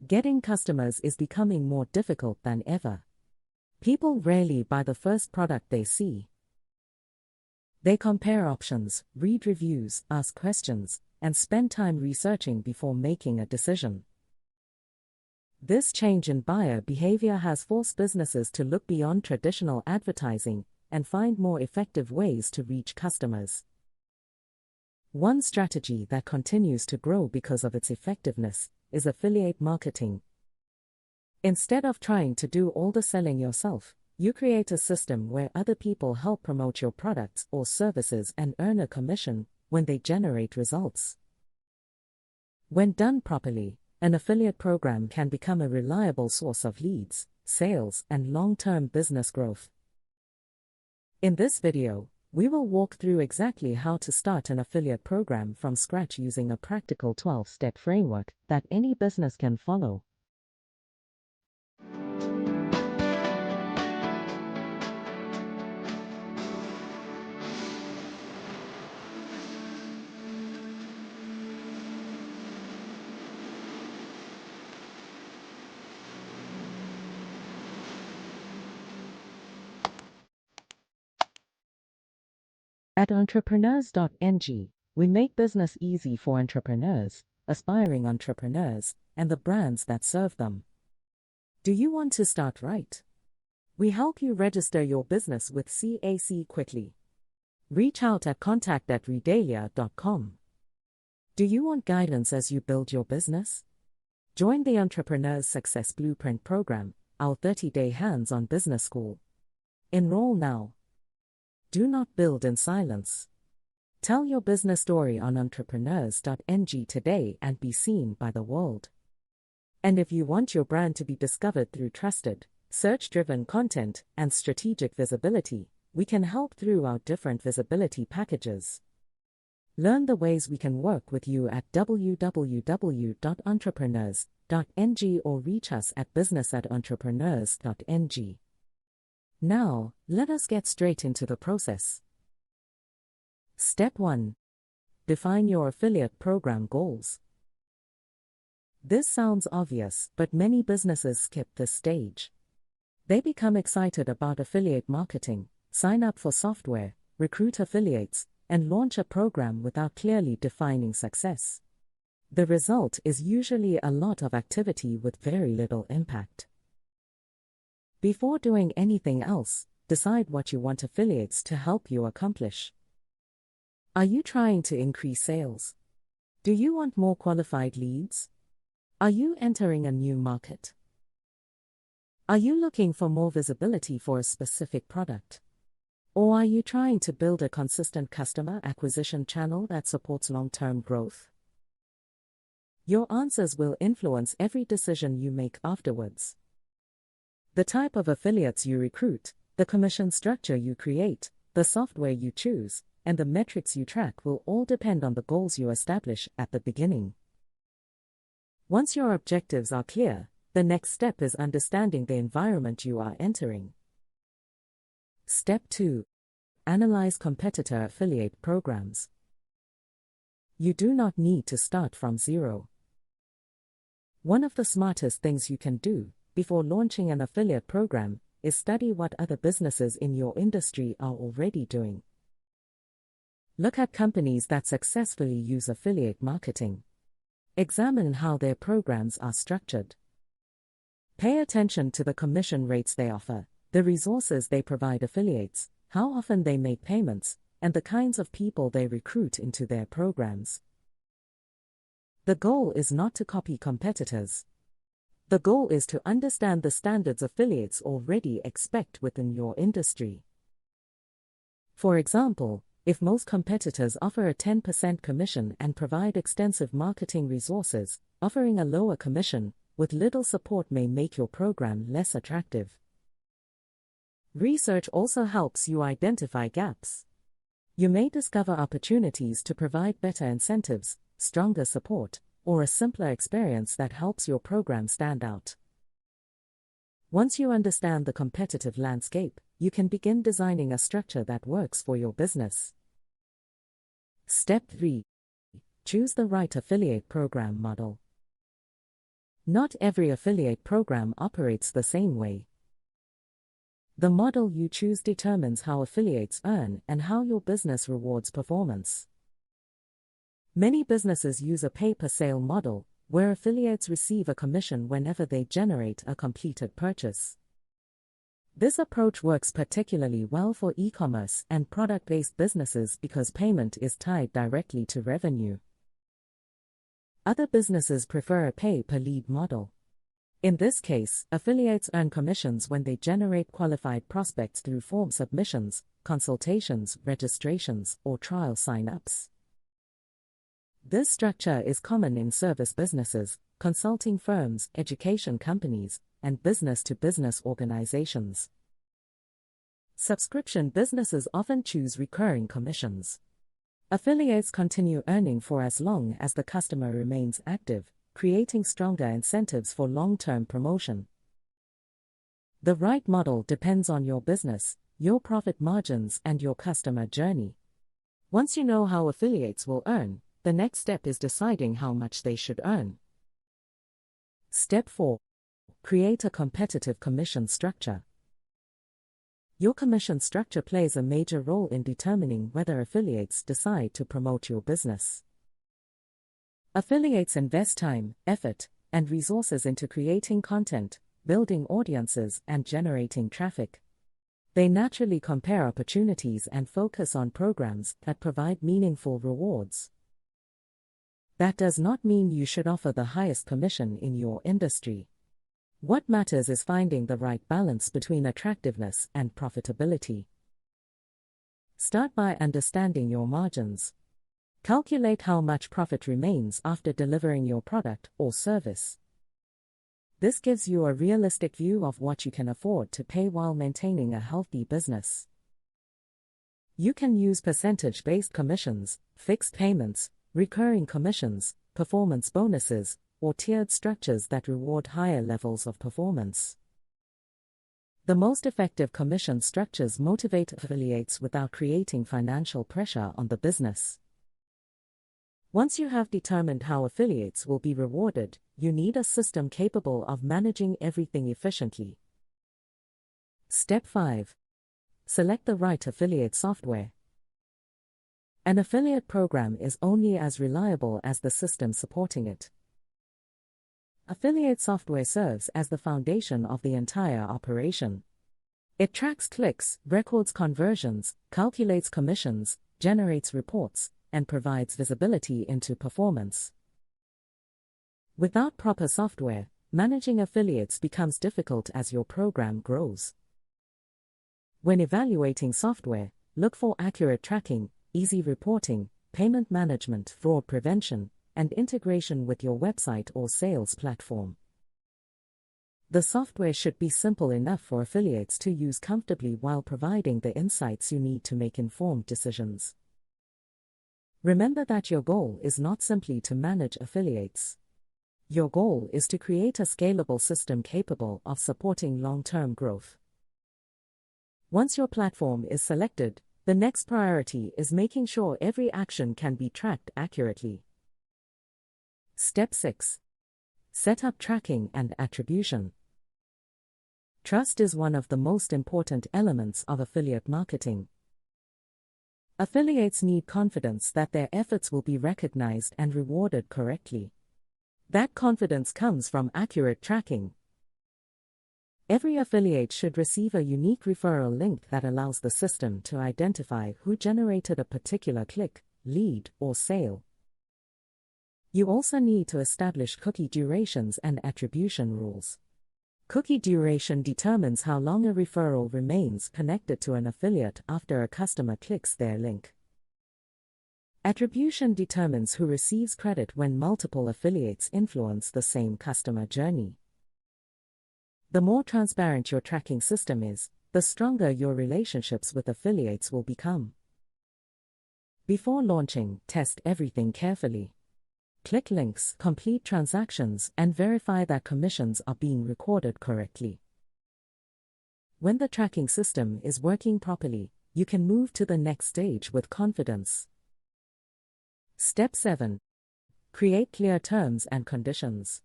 Getting customers is becoming more difficult than ever. People rarely buy the first product they see. They compare options, read reviews, ask questions, and spend time researching before making a decision. This change in buyer behavior has forced businesses to look beyond traditional advertising and find more effective ways to reach customers. One strategy that continues to grow because of its effectiveness is affiliate marketing. Instead of trying to do all the selling yourself, you create a system where other people help promote your products or services and earn a commission when they generate results. When done properly, an affiliate program can become a reliable source of leads, sales, and long-term business growth. In this video, we will walk through exactly how to start an affiliate program from scratch using a practical 12-step framework that any business can follow. At entrepreneurs.ng, we make business easy for entrepreneurs, aspiring entrepreneurs, and the brands that serve them. Do you want to start right? We help you register your business with CAC quickly. Reach out at contact@redalia.com. Do you want guidance as you build your business? Join the Entrepreneur's Success Blueprint program, our 30-day hands-on business school. Enroll now. Do not build in silence. Tell your business story on entrepreneurs.ng today and be seen by the world. And if you want your brand to be discovered through trusted, search-driven content and strategic visibility, we can help through our different visibility packages. Learn the ways we can work with you at www.entrepreneurs.ng or reach us at business@entrepreneurs.ng. Now, let us get straight into the process. Step 1. Define your affiliate program goals. This sounds obvious, but many businesses skip this stage. They become excited about affiliate marketing, sign up for software, recruit affiliates, and launch a program without clearly defining success. The result is usually a lot of activity with very little impact. Before doing anything else, decide what you want affiliates to help you accomplish. Are you trying to increase sales? Do you want more qualified leads? Are you entering a new market? Are you looking for more visibility for a specific product? Or are you trying to build a consistent customer acquisition channel that supports long-term growth? Your answers will influence every decision you make afterwards. The type of affiliates you recruit, the commission structure you create, the software you choose, and the metrics you track will all depend on the goals you establish at the beginning. Once your objectives are clear, the next step is understanding the environment you are entering. Step 2. Analyze competitor affiliate programs. You do not need to start from zero. One of the smartest things you can do before launching an affiliate program is study what other businesses in your industry are already doing. Look at companies that successfully use affiliate marketing. Examine how their programs are structured. Pay attention to the commission rates they offer, the resources they provide affiliates, how often they make payments, and the kinds of people they recruit into their programs. The goal is not to copy competitors. The goal is to understand the standards affiliates already expect within your industry. For example, if most competitors offer a 10% commission and provide extensive marketing resources, offering a lower commission with little support may make your program less attractive. Research also helps you identify gaps. You may discover opportunities to provide better incentives, stronger support, or a simpler experience that helps your program stand out. Once you understand the competitive landscape, you can begin designing a structure that works for your business. Step 3. Choose the right affiliate program model. Not every affiliate program operates the same way. The model you choose determines how affiliates earn and how your business rewards performance. Many businesses use a pay-per-sale model, where affiliates receive a commission whenever they generate a completed purchase. This approach works particularly well for e-commerce and product-based businesses because payment is tied directly to revenue. Other businesses prefer a pay-per-lead model. In this case, affiliates earn commissions when they generate qualified prospects through form submissions, consultations, registrations, or trial sign-ups. This structure is common in service businesses, consulting firms, education companies, and business-to-business organizations. Subscription businesses often choose recurring commissions. Affiliates continue earning for as long as the customer remains active, creating stronger incentives for long-term promotion. The right model depends on your business, your profit margins, and your customer journey. Once you know how affiliates will earn, the next step is deciding how much they should earn. Step 4. Create a competitive commission structure. Your commission structure plays a major role in determining whether affiliates decide to promote your business. Affiliates invest time, effort, and resources into creating content, building audiences, and generating traffic. They naturally compare opportunities and focus on programs that provide meaningful rewards. That does not mean you should offer the highest commission in your industry. What matters is finding the right balance between attractiveness and profitability. Start by understanding your margins. Calculate how much profit remains after delivering your product or service. This gives you a realistic view of what you can afford to pay while maintaining a healthy business. You can use percentage-based commissions, fixed payments, recurring commissions, performance bonuses, or tiered structures that reward higher levels of performance. The most effective commission structures motivate affiliates without creating financial pressure on the business. Once you have determined how affiliates will be rewarded, you need a system capable of managing everything efficiently. Step 5. Select the right affiliate software. An affiliate program is only as reliable as the system supporting it. Affiliate software serves as the foundation of the entire operation. It tracks clicks, records conversions, calculates commissions, generates reports, and provides visibility into performance. Without proper software, managing affiliates becomes difficult as your program grows. When evaluating software, look for accurate tracking, easy reporting, payment management, fraud prevention, and integration with your website or sales platform. The software should be simple enough for affiliates to use comfortably while providing the insights you need to make informed decisions. Remember that your goal is not simply to manage affiliates. Your goal is to create a scalable system capable of supporting long-term growth. Once your platform is selected, the next priority is making sure every action can be tracked accurately. Step 6. Set up tracking and attribution. Trust is one of the most important elements of affiliate marketing. Affiliates need confidence that their efforts will be recognized and rewarded correctly. That confidence comes from accurate tracking. Every affiliate should receive a unique referral link that allows the system to identify who generated a particular click, lead, or sale. You also need to establish cookie durations and attribution rules. Cookie duration determines how long a referral remains connected to an affiliate after a customer clicks their link. Attribution determines who receives credit when multiple affiliates influence the same customer journey. The more transparent your tracking system is, the stronger your relationships with affiliates will become. Before launching, test everything carefully. Click links, complete transactions, and verify that commissions are being recorded correctly. When the tracking system is working properly, you can move to the next stage with confidence. Step 7. Create clear terms and conditions.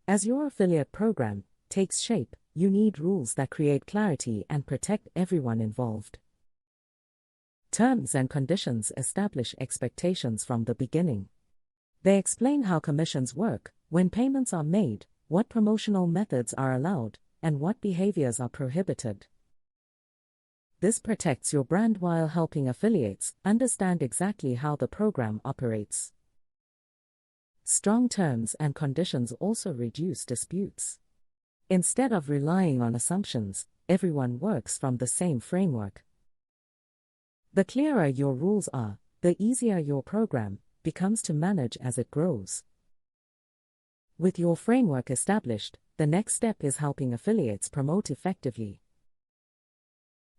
As your affiliate program takes shape, you need rules that create clarity and protect everyone involved. Terms and conditions establish expectations from the beginning. They explain how commissions work, when payments are made, what promotional methods are allowed, and what behaviors are prohibited. This protects your brand while helping affiliates understand exactly how the program operates. Strong terms and conditions also reduce disputes. Instead of relying on assumptions, everyone works from the same framework. The clearer your rules are, the easier your program becomes to manage as it grows. With your framework established, the next step is helping affiliates promote effectively.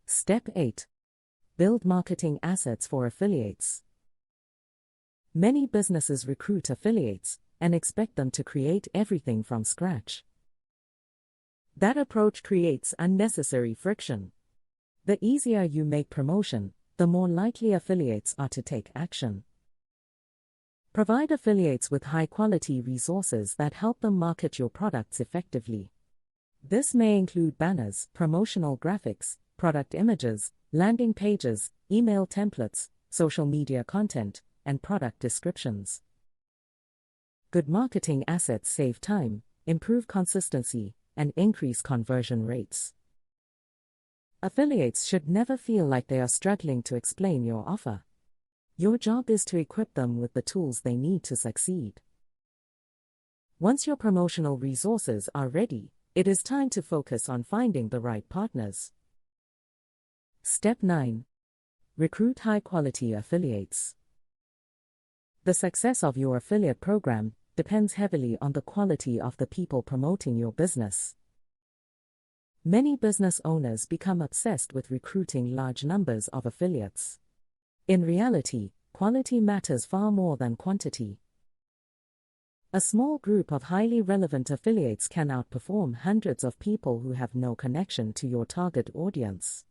Step 8. Build marketing assets for affiliates. Many businesses recruit affiliates and expect them to create everything from scratch. That approach creates unnecessary friction. The easier you make promotion, the more likely affiliates are to take action. Provide affiliates with high-quality resources that help them market your products effectively. This may include banners, promotional graphics, product images, landing pages, email templates, social media content, and product descriptions. Good marketing assets save time, improve consistency, and increase conversion rates. Affiliates should never feel like they are struggling to explain your offer. Your job is to equip them with the tools they need to succeed. Once your promotional resources are ready, it is time to focus on finding the right partners. Step 9. Recruit high-quality affiliates. The success of your affiliate program depends heavily on the quality of the people promoting your business. Many business owners become obsessed with recruiting large numbers of affiliates. In reality, quality matters far more than quantity. A small group of highly relevant affiliates can outperform hundreds of people who have no connection to your target audience.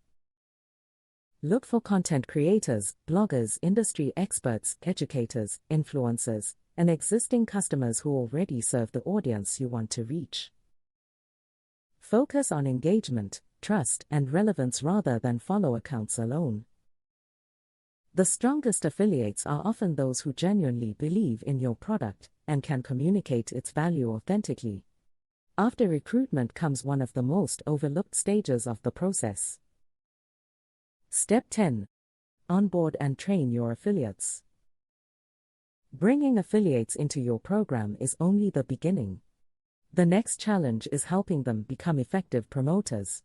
Look for content creators, bloggers, industry experts, educators, influencers, and existing customers who already serve the audience you want to reach. Focus on engagement, trust, and relevance rather than follow accounts alone. The strongest affiliates are often those who genuinely believe in your product and can communicate its value authentically. After recruitment comes one of the most overlooked stages of the process. Step 10. Onboard and train your affiliates. Bringing affiliates into your program is only the beginning. The next challenge is helping them become effective promoters.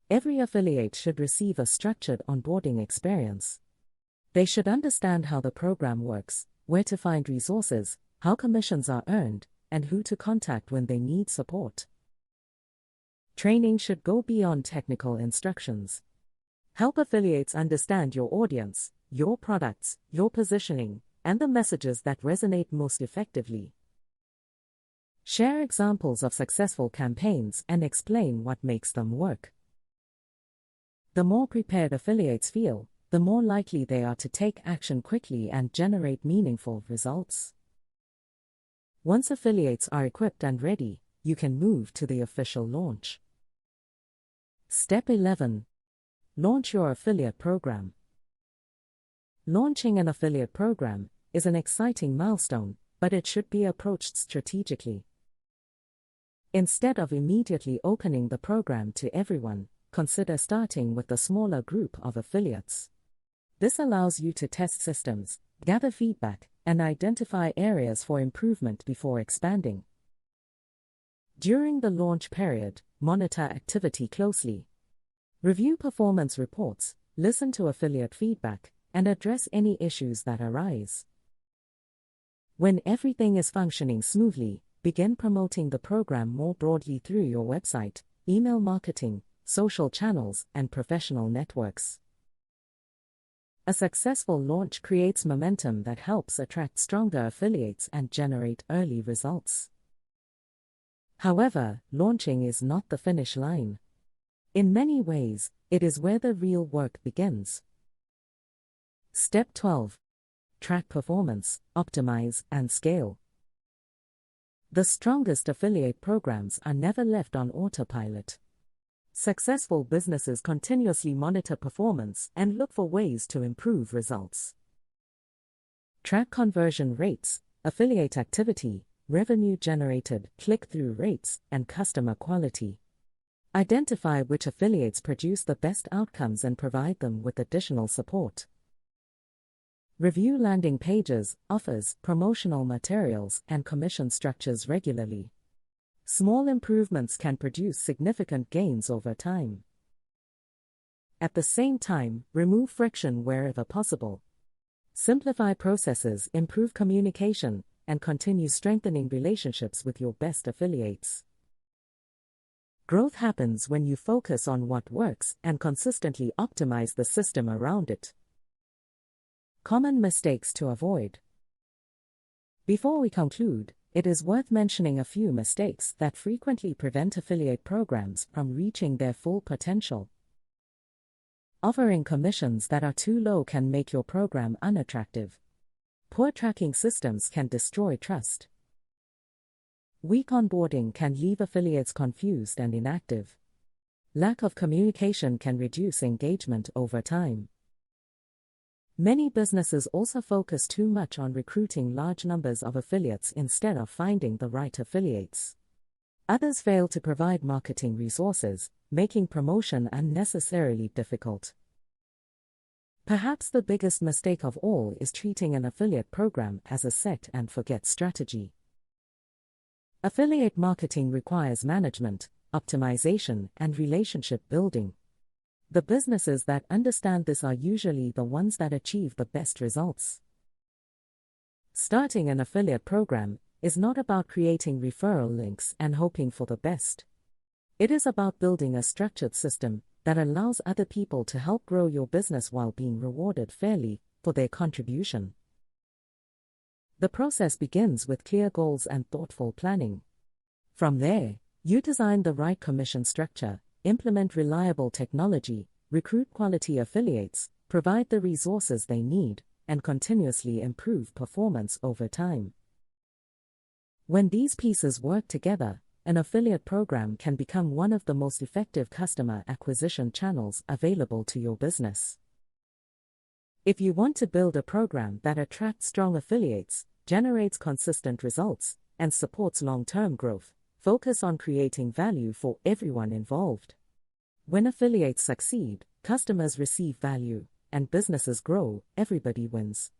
Every affiliate should receive a structured onboarding experience. They should understand how the program works, where to find resources, how commissions are earned, and who to contact when they need support. Training should go beyond technical instructions. Help affiliates understand your audience, your products, your positioning, and the messages that resonate most effectively. Share examples of successful campaigns and explain what makes them work. The more prepared affiliates feel, the more likely they are to take action quickly and generate meaningful results. Once affiliates are equipped and ready, you can move to the official launch. Step 11. Launch your affiliate program. Launching an affiliate program is an exciting milestone, but it should be approached strategically. Instead of immediately opening the program to everyone, consider starting with a smaller group of affiliates. This allows you to test systems, gather feedback, and identify areas for improvement before expanding. During the launch period, monitor activity closely. Review performance reports, listen to affiliate feedback, and address any issues that arise. When everything is functioning smoothly, begin promoting the program more broadly through your website, email marketing, social channels, and professional networks. A successful launch creates momentum that helps attract stronger affiliates and generate early results. However, launching is not the finish line. In many ways, it is where the real work begins. Step 12. Track performance, optimize, and scale. The strongest affiliate programs are never left on autopilot. Successful businesses continuously monitor performance and look for ways to improve results. Track conversion rates, affiliate activity, revenue generated, click-through rates, and customer quality. Identify which affiliates produce the best outcomes and provide them with additional support. Review landing pages, offers, promotional materials, and commission structures regularly. Small improvements can produce significant gains over time. At the same time, remove friction wherever possible. Simplify processes, improve communication, and continue strengthening relationships with your best affiliates. Growth happens when you focus on what works and consistently optimize the system around it. Common mistakes to avoid. Before we conclude, it is worth mentioning a few mistakes that frequently prevent affiliate programs from reaching their full potential. Offering commissions that are too low can make your program unattractive. Poor tracking systems can destroy trust. Weak onboarding can leave affiliates confused and inactive. Lack of communication can reduce engagement over time. Many businesses also focus too much on recruiting large numbers of affiliates instead of finding the right affiliates. Others fail to provide marketing resources, making promotion unnecessarily difficult. Perhaps the biggest mistake of all is treating an affiliate program as a set-and-forget strategy. Affiliate marketing requires management, optimization, and relationship building. The businesses that understand this are usually the ones that achieve the best results. Starting an affiliate program is not about creating referral links and hoping for the best. It is about building a structured system that allows other people to help grow your business while being rewarded fairly for their contribution. The process begins with clear goals and thoughtful planning. From there, you design the right commission structure, implement reliable technology, recruit quality affiliates, provide the resources they need, and continuously improve performance over time. When these pieces work together, an affiliate program can become one of the most effective customer acquisition channels available to your business. If you want to build a program that attracts strong affiliates, generates consistent results, and supports long-term growth, focus on creating value for everyone involved. When affiliates succeed, customers receive value, and businesses grow, everybody wins.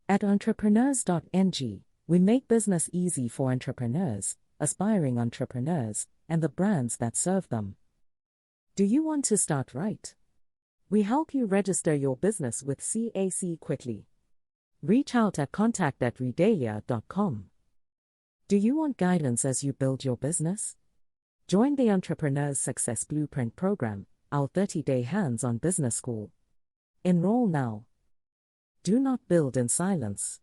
At entrepreneurs.ng, we make business easy for entrepreneurs, aspiring entrepreneurs, and the brands that serve them. Do you want to start right? We help you register your business with CAC quickly. Reach out at contact@redalia.com. Do you want guidance as you build your business? Join the Entrepreneur's Success Blueprint program, our 30-day hands-on business school. Enroll now. Do not build in silence.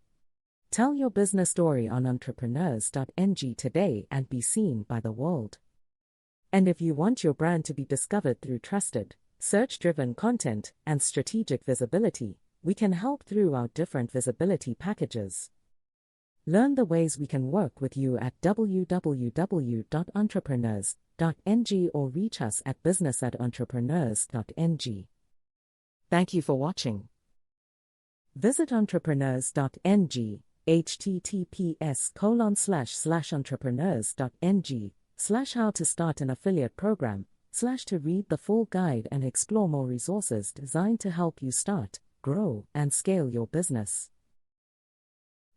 Tell your business story on entrepreneurs.ng today and be seen by the world. And if you want your brand to be discovered through trusted, search-driven content and strategic visibility, we can help through our different visibility packages. Learn the ways we can work with you at www.entrepreneurs.ng or reach us at business@entrepreneurs.ng. Thank you for watching. Visit entrepreneurs.ng, https://entrepreneurs.ng/how to start an affiliate program, / to read the full guide and explore more resources designed to help you start, grow, and scale your business.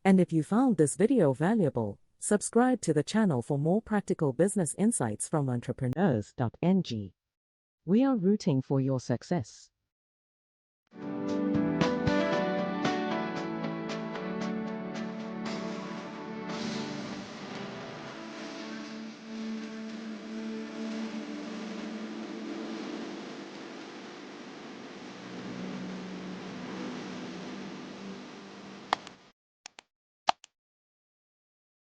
And if you found this video valuable, subscribe to the channel for more practical business insights from entrepreneurs.ng. We are rooting for your success.